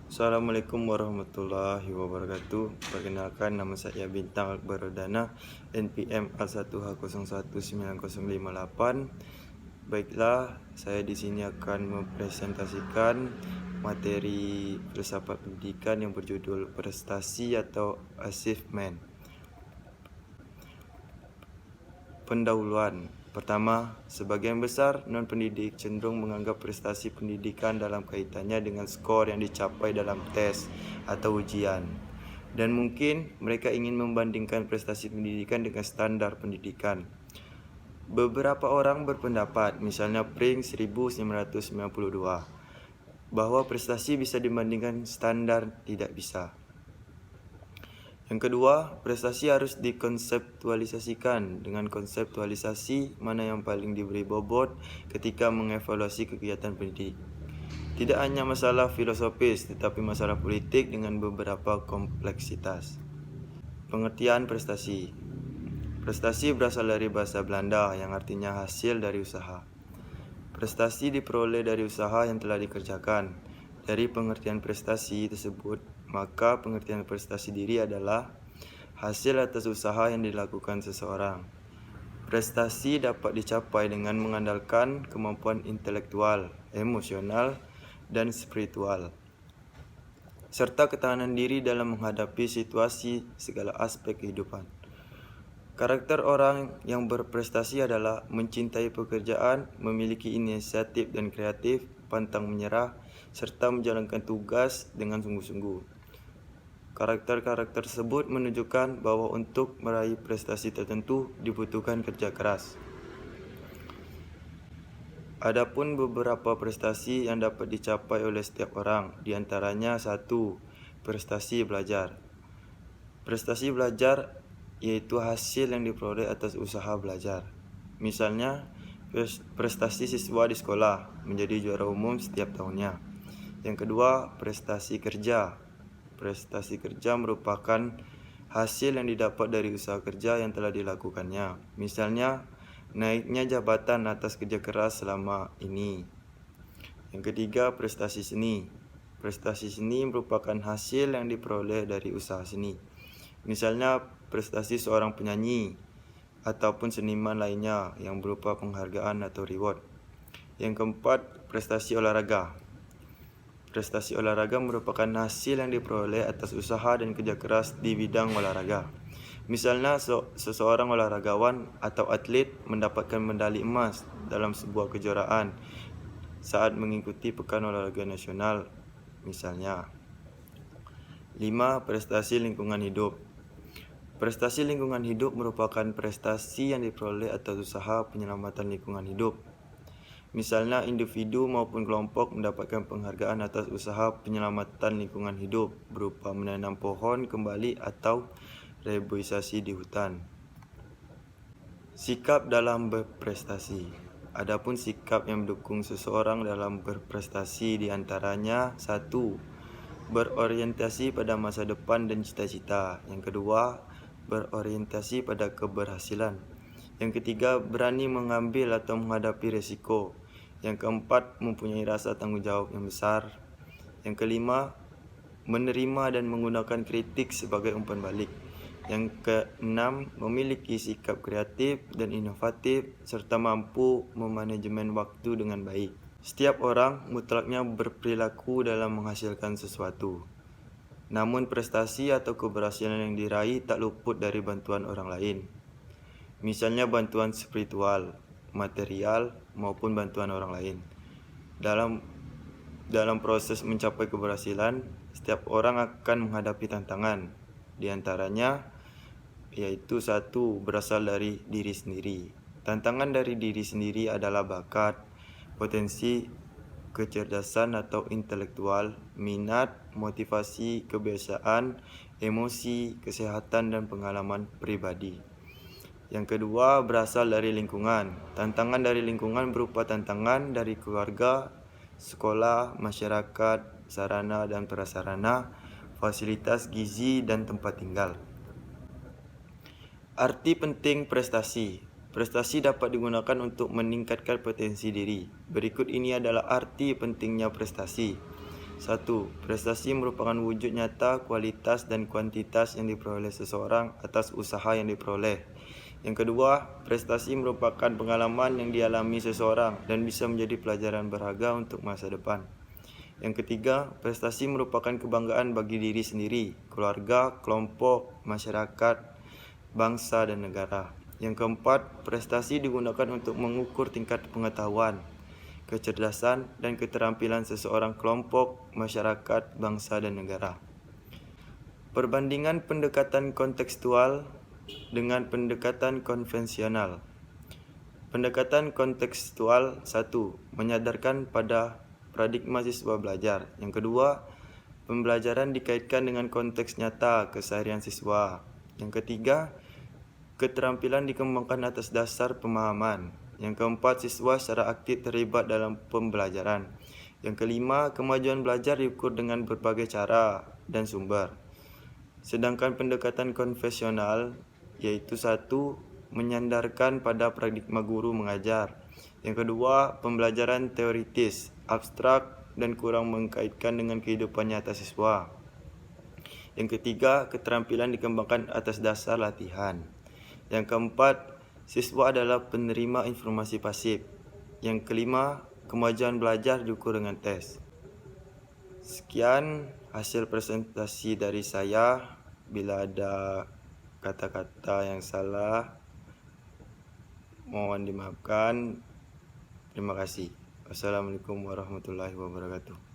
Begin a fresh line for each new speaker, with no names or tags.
Assalamualaikum warahmatullahi wabarakatuh. Perkenalkan, nama saya Bintang Akbarodana, NPM A1H019058. Baiklah, saya di sini akan mempresentasikan materi filsafat pendidikan yang berjudul prestasi atau achievement. Pendahuluan. Pertama, sebagian besar non-pendidik cenderung menganggap prestasi pendidikan dalam kaitannya dengan skor yang dicapai dalam tes atau ujian. Dan mungkin mereka ingin membandingkan prestasi pendidikan dengan standar pendidikan. Beberapa orang berpendapat, misalnya Pring 1992, bahwa prestasi bisa dibandingkan standar tidak bisa. Yang kedua, prestasi harus dikonseptualisasikan. Dengan konseptualisasi, mana yang paling diberi bobot ketika mengevaluasi kegiatan pendidik. Tidak hanya masalah filosofis, tetapi masalah politik dengan beberapa kompleksitas. Pengertian prestasi. Prestasi berasal dari bahasa Belanda yang artinya hasil dari usaha. Prestasi diperoleh dari usaha yang telah dikerjakan. Dari pengertian prestasi tersebut, maka pengertian prestasi diri adalah hasil atas usaha yang dilakukan seseorang. Prestasi dapat dicapai dengan mengandalkan kemampuan intelektual, emosional, dan spiritual, serta ketahanan diri dalam menghadapi situasi segala aspek kehidupan. Karakter orang yang berprestasi adalah mencintai pekerjaan, memiliki inisiatif dan kreatif, pantang menyerah, serta menjalankan tugas dengan sungguh-sungguh. Karakter-karakter tersebut menunjukkan bahwa untuk meraih prestasi tertentu dibutuhkan kerja keras. Adapun beberapa prestasi yang dapat dicapai oleh setiap orang, diantaranya 1. Prestasi belajar. Prestasi belajar yaitu hasil yang diperoleh atas usaha belajar. Misalnya, prestasi siswa di sekolah menjadi juara umum setiap tahunnya. Yang kedua, prestasi kerja. Prestasi kerja merupakan hasil yang didapat dari usaha kerja yang telah dilakukannya. Misalnya, naiknya jabatan atas kerja keras selama ini. Yang ketiga, prestasi seni. Prestasi seni merupakan hasil yang diperoleh dari usaha seni. Misalnya, prestasi seorang penyanyi ataupun seniman lainnya yang berupa penghargaan atau reward. Yang keempat, prestasi olahraga. Prestasi olahraga merupakan hasil yang diperoleh atas usaha dan kerja keras di bidang olahraga. Misalnya, seseorang olahragawan atau atlet mendapatkan medali emas dalam sebuah kejuaraan saat mengikuti Pekan Olahraga Nasional, misalnya. 5. Prestasi lingkungan hidup. Prestasi lingkungan hidup merupakan prestasi yang diperoleh atas usaha penyelamatan lingkungan hidup. Misalnya, individu maupun kelompok mendapatkan penghargaan atas usaha penyelamatan lingkungan hidup berupa menanam pohon kembali atau reboisasi di hutan. Sikap dalam berprestasi. Adapun sikap yang mendukung seseorang dalam berprestasi diantaranya 1. Berorientasi pada masa depan dan cita-cita. Yang kedua, berorientasi pada keberhasilan. Yang ketiga, berani mengambil atau menghadapi resiko. Yang keempat, mempunyai rasa tanggung jawab yang besar. Yang kelima, menerima dan menggunakan kritik sebagai umpan balik. Yang keenam, memiliki sikap kreatif dan inovatif serta mampu memanajemen waktu dengan baik. Setiap orang mutlaknya berperilaku dalam menghasilkan sesuatu. Namun prestasi atau keberhasilan yang diraih tak luput dari bantuan orang lain. Misalnya bantuan spiritual, material, maupun bantuan orang lain. Dalam proses mencapai keberhasilan, setiap orang akan menghadapi tantangan. Di antaranya yaitu 1. Berasal dari diri sendiri. Tantangan dari diri sendiri adalah bakat, potensi, kecerdasan atau intelektual, minat, motivasi, kebiasaan, emosi, kesehatan, dan pengalaman pribadi. Yang kedua, berasal dari lingkungan. Tantangan dari lingkungan berupa tantangan dari keluarga, sekolah, masyarakat, sarana dan prasarana, fasilitas gizi, dan tempat tinggal. Arti penting prestasi. Prestasi dapat digunakan untuk meningkatkan potensi diri. Berikut ini adalah arti pentingnya prestasi. 1. Prestasi merupakan wujud nyata kualitas dan kuantitas yang diperoleh seseorang atas usaha yang diperoleh. Yang kedua, prestasi merupakan pengalaman yang dialami seseorang dan bisa menjadi pelajaran berharga untuk masa depan. Yang ketiga, prestasi merupakan kebanggaan bagi diri sendiri, keluarga, kelompok, masyarakat, bangsa, dan negara. Yang keempat, prestasi digunakan untuk mengukur tingkat pengetahuan, kecerdasan, dan keterampilan seseorang kelompok, masyarakat, bangsa, dan negara. Perbandingan pendekatan kontekstual dengan pendekatan konvensional. Pendekatan kontekstual 1. Menyadarkan pada paradigma siswa belajar. Yang kedua, pembelajaran dikaitkan dengan konteks nyata keseharian siswa. Yang ketiga, keterampilan dikembangkan atas dasar pemahaman. Yang keempat, siswa secara aktif terlibat dalam pembelajaran. Yang kelima, kemajuan belajar diukur dengan berbagai cara dan sumber. Sedangkan pendekatan konvensional yaitu 1. Menyandarkan pada paradigma guru mengajar. Yang kedua, pembelajaran teoritis, abstrak, dan kurang mengkaitkan dengan kehidupan nyata siswa. Yang ketiga, keterampilan dikembangkan atas dasar latihan. Yang keempat, siswa adalah penerima informasi pasif. Yang kelima, kemajuan belajar diukur dengan tes. Sekian hasil presentasi dari saya. Bila ada kata-kata yang salah, mohon dimaafkan. Terima kasih. Wassalamualaikum warahmatullahi wabarakatuh.